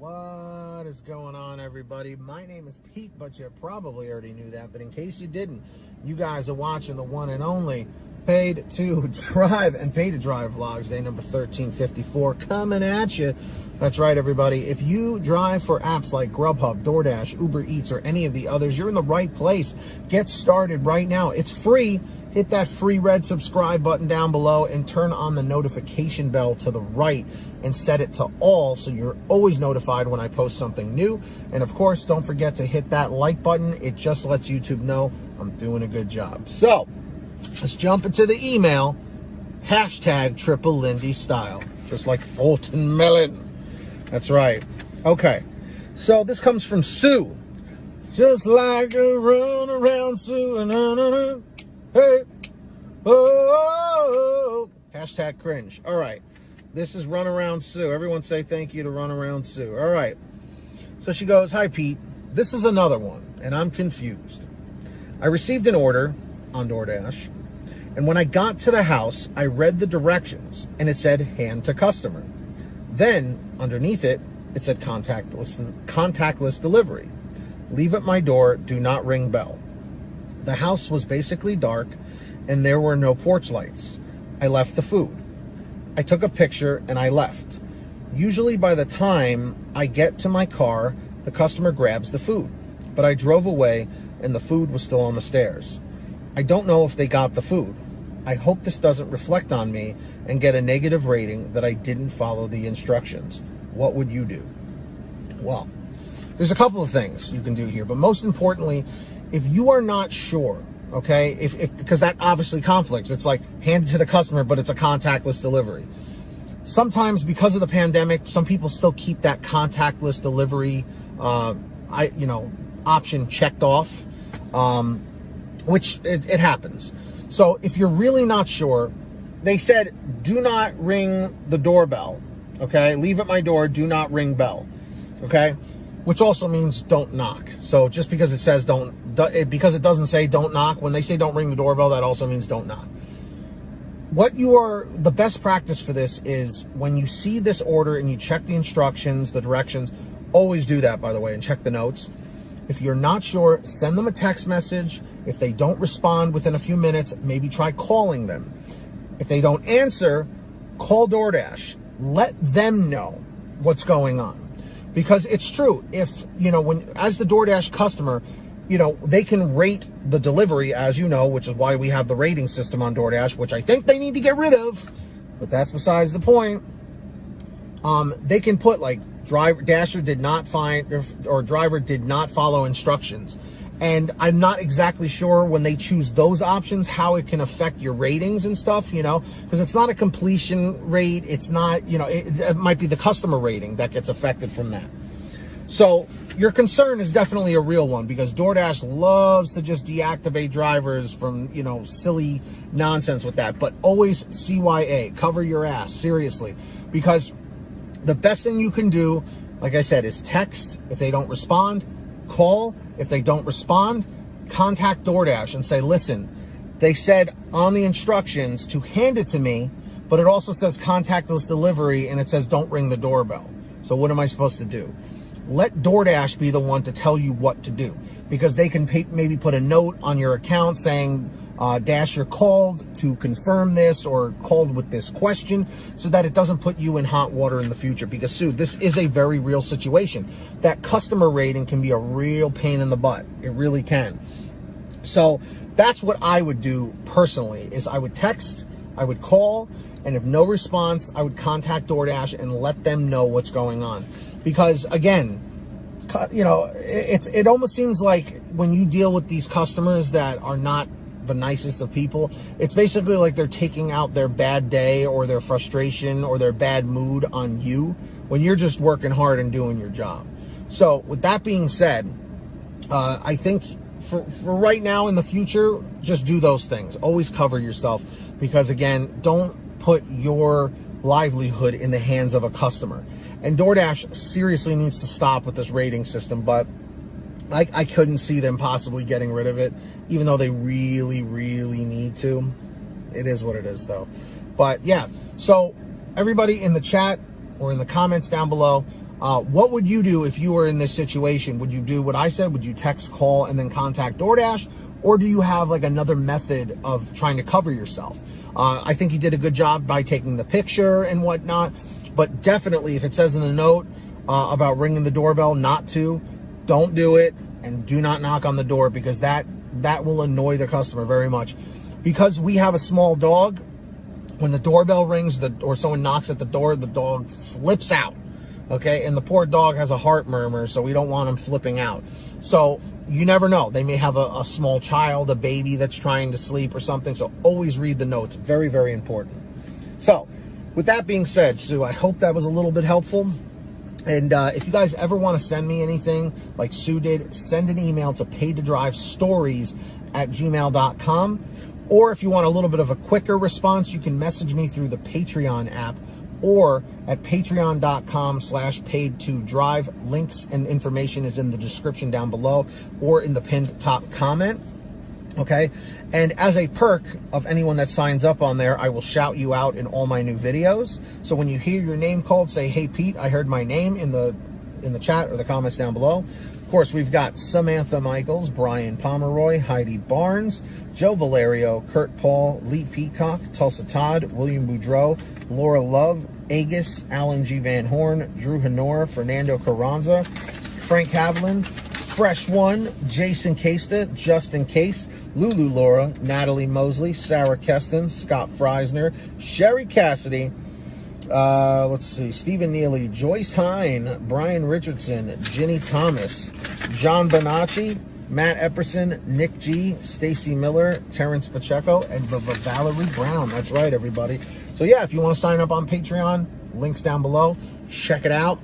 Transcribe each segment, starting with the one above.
What is going on, everybody? My name is Pete, but you probably already knew that. But in case you didn't, you guys are watching the one and only Paid to Drive and Pay to Drive vlogs, day number 1354, coming at you. That's right, everybody. If you drive for apps like GrubHub, DoorDash, Uber Eats, or any of the others, you're in the right place. Get started right now. It's free. Hit that free red subscribe button down below and turn on the notification bell to the right and set it to all so you're always notified when I post something new. And of course, don't forget to hit that like button. It just lets YouTube know I'm doing a good job. So let's jump into the email. Hashtag Triple Lindy style, just like Fulton Melon. That's right. Okay, so this comes from Sue. Just like a run around Sue. Hey, oh, hashtag cringe. All right, this is Run Around Sue. Everyone say thank you to Run Around Sue. All right, so she goes, hi, Pete. This is another one, and I'm confused. I received an order on DoorDash, and when I got to the house, I read the directions, and it said hand to customer. Then, underneath it, it said contactless delivery. Leave at my door, do not ring bell. The house was basically dark and there were no porch lights. I left the food. I took a picture and I left. Usually by the time I get to my car, the customer grabs the food. But I drove away and the food was still on the stairs. I don't know if they got the food. I hope this doesn't reflect on me and get a negative rating that I didn't follow the instructions. What would you do? Well, there's a couple of things you can do here, but most importantly, if you are not sure, okay, because that obviously conflicts. It's like handed to the customer, but it's a contactless delivery. Sometimes because of the pandemic, some people still keep that contactless delivery, option checked off, which it happens. So if you're really not sure, they said, do not ring the doorbell, okay? Leave at my door, do not ring bell, okay? Which also means don't knock. So just because it says because it doesn't say don't knock, when they say don't ring the doorbell, that also means don't knock. The best practice for this is when you see this order and you check the instructions, the directions, always do that, by the way, and check the notes. If you're not sure, send them a text message. If they don't respond within a few minutes, maybe try calling them. If they don't answer, call DoorDash. Let them know what's going on. Because it's true, as the DoorDash customer, they can rate the delivery, as you know, which is why we have the rating system on DoorDash, which I think they need to get rid of, but that's besides the point. They can put like Dasher did not find, or driver did not follow instructions. And I'm not exactly sure when they choose those options, how it can affect your ratings and stuff, because it's not a completion rate. It's not, it might be the customer rating that gets affected from that. So your concern is definitely a real one, because DoorDash loves to just deactivate drivers from, silly nonsense with that. But always CYA, cover your ass, seriously, because the best thing you can do, like I said, is text. If they don't respond, call. If they don't respond, contact DoorDash and say, listen, they said on the instructions to hand it to me, but it also says contactless delivery and it says don't ring the doorbell. So what am I supposed to do? Let DoorDash be the one to tell you what to do, because they can maybe put a note on your account saying, Dasher called to confirm this or called with this question, so that it doesn't put you in hot water in the future. Because, Sue, this is a very real situation. That customer rating can be a real pain in the butt. It really can. So that's what I would do personally, is I would text, I would call, and if no response, I would contact DoorDash and let them know what's going on. Because, again, it almost seems like when you deal with these customers that are not the nicest of people, it's basically like they're taking out their bad day or their frustration or their bad mood on you when you're just working hard and doing your job. So with that being said, I think for right now, in the future, just do those things. Always cover yourself, because again, don't put your livelihood in the hands of a customer. And DoorDash seriously needs to stop with this rating system, but I couldn't see them possibly getting rid of it, even though they really, really need to. It is what it is, though. But yeah, so everybody in the chat or in the comments down below, What would you do if you were in this situation? Would you do what I said? Would you text, call, and then contact DoorDash? Or do you have like another method of trying to cover yourself? I think you did a good job by taking the picture and whatnot, but definitely if it says in the note about ringing the doorbell not to, don't do it, and do not knock on the door, because that will annoy the customer very much. Because we have a small dog, when the doorbell rings or someone knocks at the door, the dog flips out. Okay, and the poor dog has a heart murmur, so we don't want him flipping out. So you never know. They may have a small child, a baby that's trying to sleep or something. So always read the notes. Very, very important. So with that being said, Sue, I hope that was a little bit helpful. And if you guys ever want to send me anything like Sue did, send an email to paidtodrivestories@gmail.com. Or if you want a little bit of a quicker response, you can message me through the Patreon app, or at patreon.com/paid2drive. Links and information is in the description down below or in the pinned top comment. Okay. And as a perk of anyone that signs up on there, I will shout you out in all my new videos. So when you hear your name called, say, "Hey Pete, I heard my name," in the chat or the comments down below. Of course, we've got Samantha Michaels, Brian Pomeroy, Heidi Barnes, Joe Valerio, Kurt Paul, Lee Peacock, Tulsa Todd, William Boudreau, Laura Love, Agus, Alan G. Van Horn, Drew Honora, Fernando Carranza, Frank Haviland, Fresh One, Jason Casta, Justin Case, Lulu Laura, Natalie Mosley, Sarah Keston, Scott Freisner, Sherry Cassidy, let's see, Stephen Neely, Joyce Hine, Brian Richardson, Ginny Thomas, John Bonacci, Matt Epperson, Nick G, Stacy Miller, Terrence Pacheco, and Valerie Brown. That's right, everybody. So yeah, if you want to sign up on Patreon, links down below. Check it out.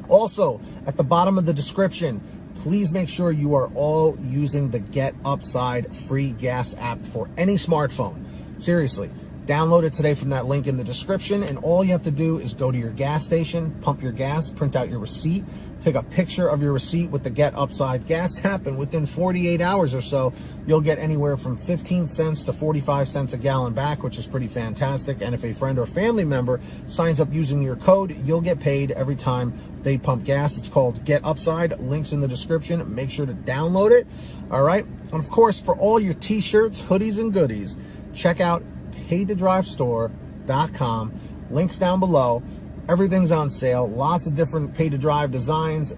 Also, at the bottom of the description, please make sure you are all using the Get Upside free gas app for any smartphone. Seriously. Download it today from that link in the description, and all you have to do is go to your gas station, pump your gas, print out your receipt, take a picture of your receipt with the Get Upside gas app, and within 48 hours or so, you'll get anywhere from 15 cents to 45 cents a gallon back, which is pretty fantastic. And if a friend or family member signs up using your code, you'll get paid every time they pump gas. It's called Get Upside. Links in the description. Make sure to download it. All right. And of course, for all your t-shirts, hoodies, and goodies, check out paidtodrivestore.com. Links down below. Everything's on sale. Lots of different pay to drive designs,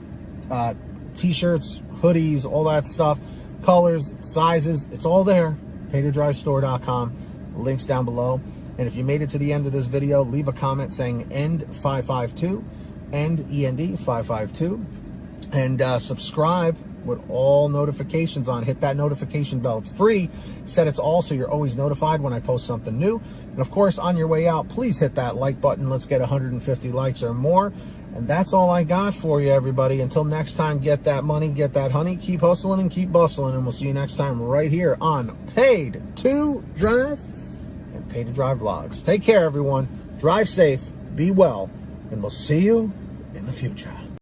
t-shirts, hoodies, all that stuff, colors, sizes. It's all there. paidtodrivestore.com. Links down below. And if you made it to the end of this video, leave a comment saying END 552, END 552, and subscribe with all notifications on. Hit that notification bell. It's free. Set it's all so you're always notified when I post something new. And of course, on your way out, please hit that like button. Let's get 150 likes or more. And that's all I got for you, everybody. Until next time, get that money, get that honey, keep hustling and keep bustling. And we'll see you next time right here on Paid to Drive and Paid to Drive Vlogs. Take care, everyone. Drive safe, be well, and we'll see you in the future.